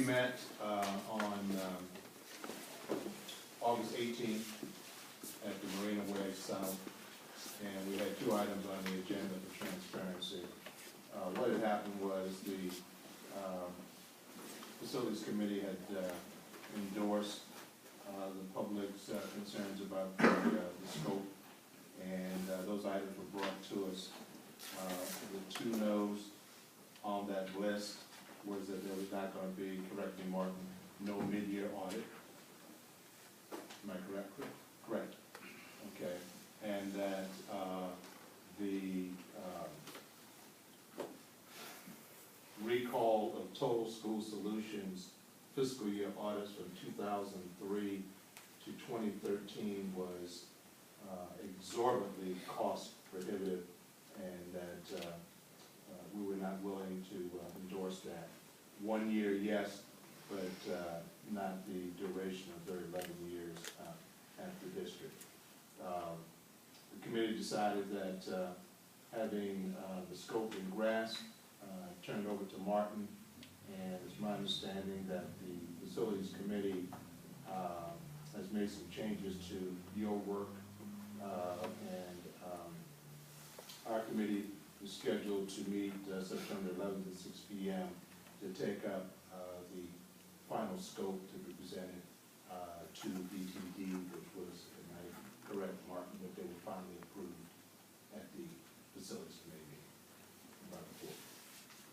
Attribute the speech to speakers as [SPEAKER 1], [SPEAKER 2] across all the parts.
[SPEAKER 1] met on August 18th at the Marina Way South, and we had two items on the agenda for transparency. What had happened was the Facilities Committee had endorsed the public's concerns about the scope, and those items were brought to us. The two no's on that list was that there was not going to be, correctly marked, no mid-year audit. Am I correct? Correct. Okay. And that the recall of Total School Solutions fiscal year audits from 2003 to 2013 was exorbitantly cost prohibitive, and that we were not willing to endorse that. 1 year, yes, but not the duration of their 11 years at the district. The committee decided that having the scope and grasp turned over to Martin, and it's my understanding that the Facilities Committee has made some changes to your work, and our committee is scheduled to meet September 11th at 6 p.m. to take up the final scope to be presented to BTD, which was, am I correct, Martin, that they were finally approved at the Facilities Committee meeting about the 4th.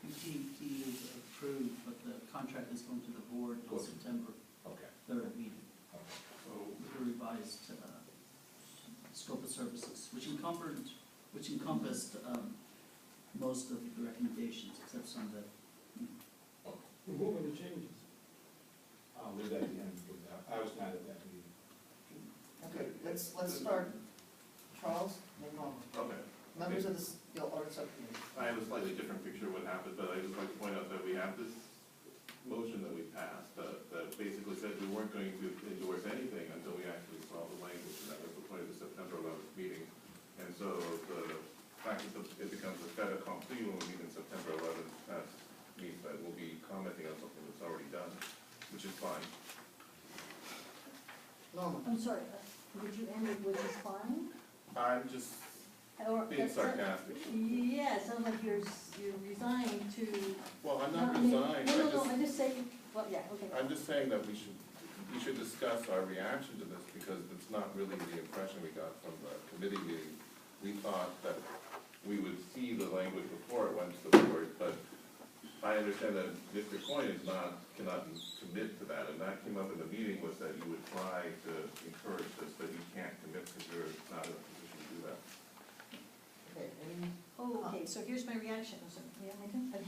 [SPEAKER 2] BTD is approved, but the contract is going to the board in September 3rd meeting.
[SPEAKER 1] Okay.
[SPEAKER 2] So the revised scope of services, which encompassed most of the recommendations, except some that.
[SPEAKER 3] What were the changes?
[SPEAKER 1] I'll leave that to him, because I was not at that meeting.
[SPEAKER 4] Okay, let's start. Charles, then Norma.
[SPEAKER 5] Okay.
[SPEAKER 4] Members of the Audit Subcommittee.
[SPEAKER 5] I have a slightly different picture of what happened, but I just like to point out that we have this motion that we passed that basically said we weren't going to endorse anything until we actually saw the language, and that was the point of the September 11th meeting. And so the fact that it becomes a fait accompli when we meet in September 11th, that means that we'll be commenting on something that's already done, which is fine.
[SPEAKER 4] Norma.
[SPEAKER 6] I'm sorry, would you end it with is fine?
[SPEAKER 5] I'm just
[SPEAKER 6] Or
[SPEAKER 5] being sarcastic.
[SPEAKER 6] Yeah, it sounds like you're resigned to.
[SPEAKER 5] Well, I'm not
[SPEAKER 6] I mean,
[SPEAKER 5] resigned.
[SPEAKER 6] No, I'm just saying, well, yeah, okay.
[SPEAKER 5] I'm just saying that we should discuss our reaction to this, because it's not really the impression we got from the committee meeting. We thought that we would see the language before it went to the board, but I understand that District Point cannot commit to that, and that came up in the meeting, was that you would try to encourage this, but you can't commit because you're not in a position to do that.
[SPEAKER 4] Okay, any,
[SPEAKER 6] Oh, okay, so here's my reaction. So, yeah, my turn? Okay.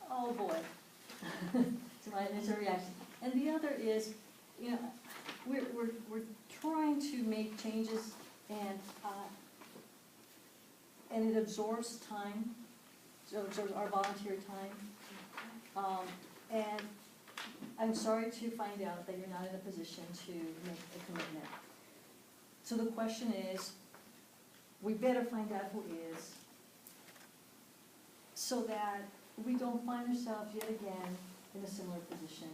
[SPEAKER 6] Oh, boy. So my initial reaction. And the other is, you know, we're trying to make changes, and it absorbs time, so it absorbs our volunteer time. And I'm sorry to find out that you're not in a position to make a commitment. So the question is, we better find out who is, so that we don't find ourselves yet again in a similar position.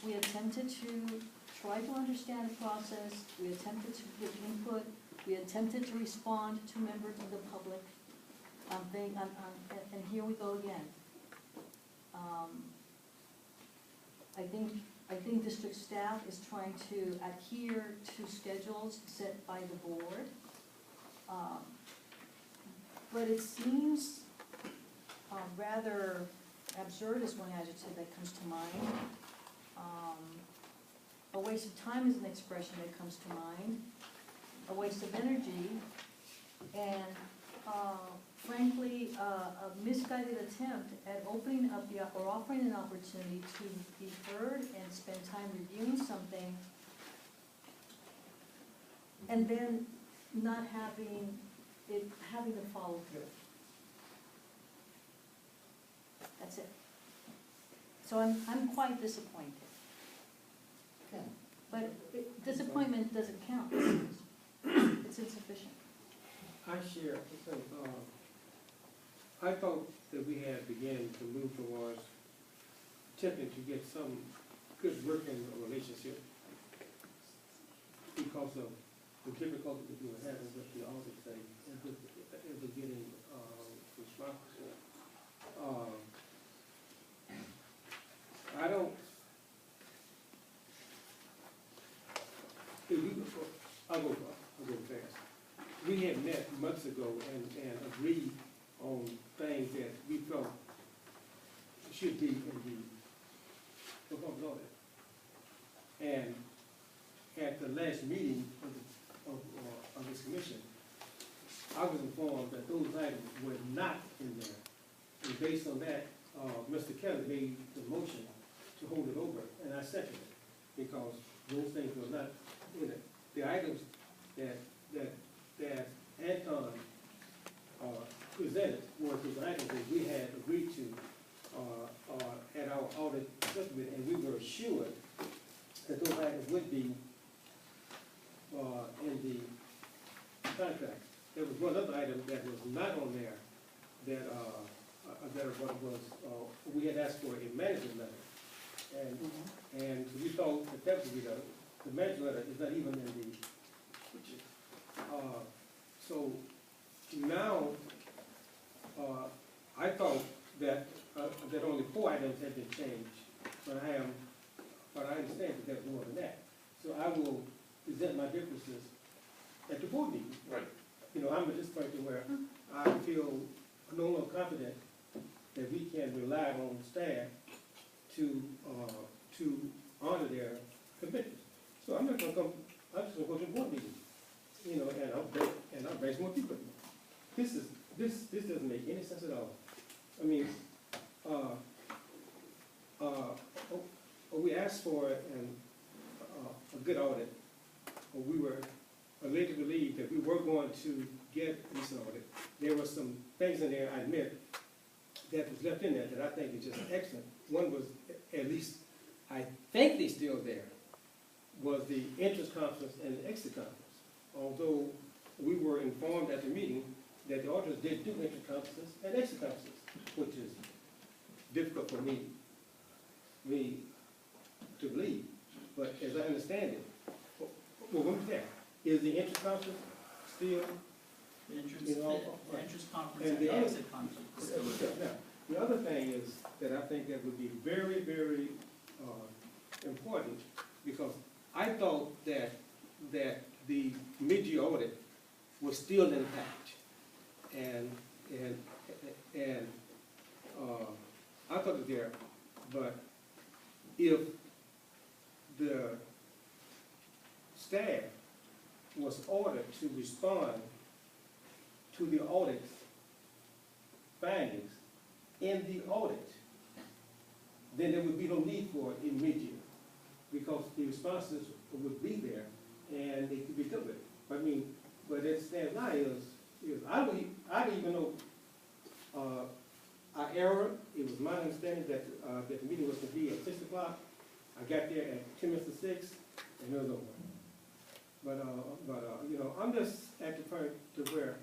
[SPEAKER 6] We attempted to try to understand the process, we attempted to give input, we attempted to respond to members of the public, and here we go again. I think district staff is trying to adhere to schedules set by the board. But it seems rather absurd is one adjective that comes to mind. A waste of time is an expression that comes to mind. A waste of energy, and frankly, a misguided attempt at opening up or offering an opportunity to be heard and spend time reviewing something, and then not having to follow through. That's it. So I'm quite disappointed.
[SPEAKER 4] Ken.
[SPEAKER 6] But disappointment doesn't count. It's insufficient.
[SPEAKER 3] I share, I thought that we had begun to move towards attempting to get some good working relationship because of the difficulty that we were having with the audit thing and with getting responsible. I don't. I'll go fast. We had met months ago and agreed on things that we felt should be in the performance audit. And at the last meeting of this commission, I was informed that those items were not in there. And based on that, Mr. Kelly made the motion to hold it over, and I seconded it, because those things were not in it. The items that Anton presented were the items that we had agreed to at our audit subcommittee, and we were assured that those items would be in the contract. There was one other item that was not on there that we had asked for a management letter, and we thought that would be done. The management letter is not even in the. So now I thought that only 4 items had been changed, but I understand that there's more than that. So I will present my differences at the board meeting.
[SPEAKER 5] Right.
[SPEAKER 3] You know, I'm at this point where I feel no more confident that we can rely on staff to honor their commitments. So I'm not gonna come. I'm just gonna go to the board meeting. You know, and I'll bring some more people. This doesn't make any sense at all. I mean, we asked for a good audit. We were led to believe that we were going to get this audit. There were some things in there, I admit, that was left in there that I think is just excellent. One was, at least, I think they're still there, was the interest conference and the exit conference. Although we were informed at the meeting that the auditors did do interest conferences and exit conferences, which is difficult for me to believe. But as I understand it, well, what was that? Is the interest conference still?
[SPEAKER 2] The entrance,
[SPEAKER 3] You know,
[SPEAKER 2] the entrance conference
[SPEAKER 3] and
[SPEAKER 2] and
[SPEAKER 3] the
[SPEAKER 2] the
[SPEAKER 3] other-
[SPEAKER 2] exit conference is still there.
[SPEAKER 3] Now, the other thing is that I think that would be very, very important, because I thought that the mid-year audit was still intact, and I thought it was there. But if the staff was ordered to respond to the audit findings in the audit, then there would be no need for it in mid-year, because the responses would be there and it could be covered. I mean, but it stands now is I don't even know our error. It was my understanding that the meeting was to be at 6 o'clock. I got there at 10 minutes to 6, and it was over. But you know, I'm just at the point to where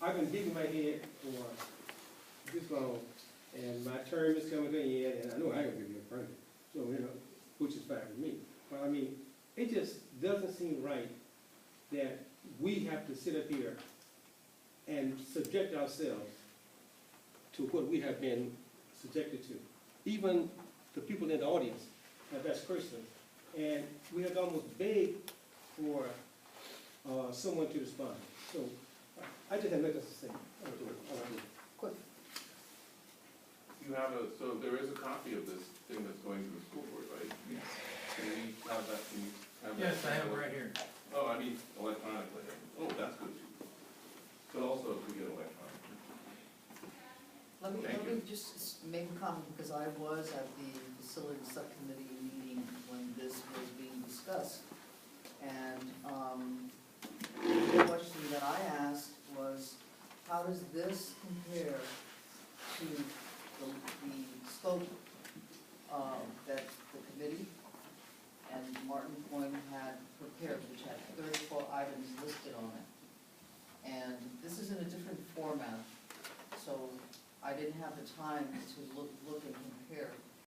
[SPEAKER 3] I've been digging my head for this long, and my term is coming to an end, and I know I ain't gonna be a permit. So, you know, which is fine with me. But I mean, it just doesn't seem right that we have to sit up here and subject ourselves to what we have been subjected to. Even the people in the audience have asked questions, and we have almost begged for someone to respond. So I just have nothing to say.
[SPEAKER 4] Quick,
[SPEAKER 5] You have so there is a copy of this thing that's going to the school board, right?
[SPEAKER 3] Yes.
[SPEAKER 5] Can we have that, can you have that?
[SPEAKER 3] Yes, I have it right here.
[SPEAKER 5] Oh, I mean electronically. Oh, that's good. But also if we get electronically.
[SPEAKER 4] let
[SPEAKER 5] Thank
[SPEAKER 4] me just make a comment, because I was at the facility subcommittee meeting when this was being discussed. And the question that I asked was, how does this compare to the scope that the committee and Martin Point had prepared, which had 34 items listed on it? And this is in a different format, so I didn't have the time to look and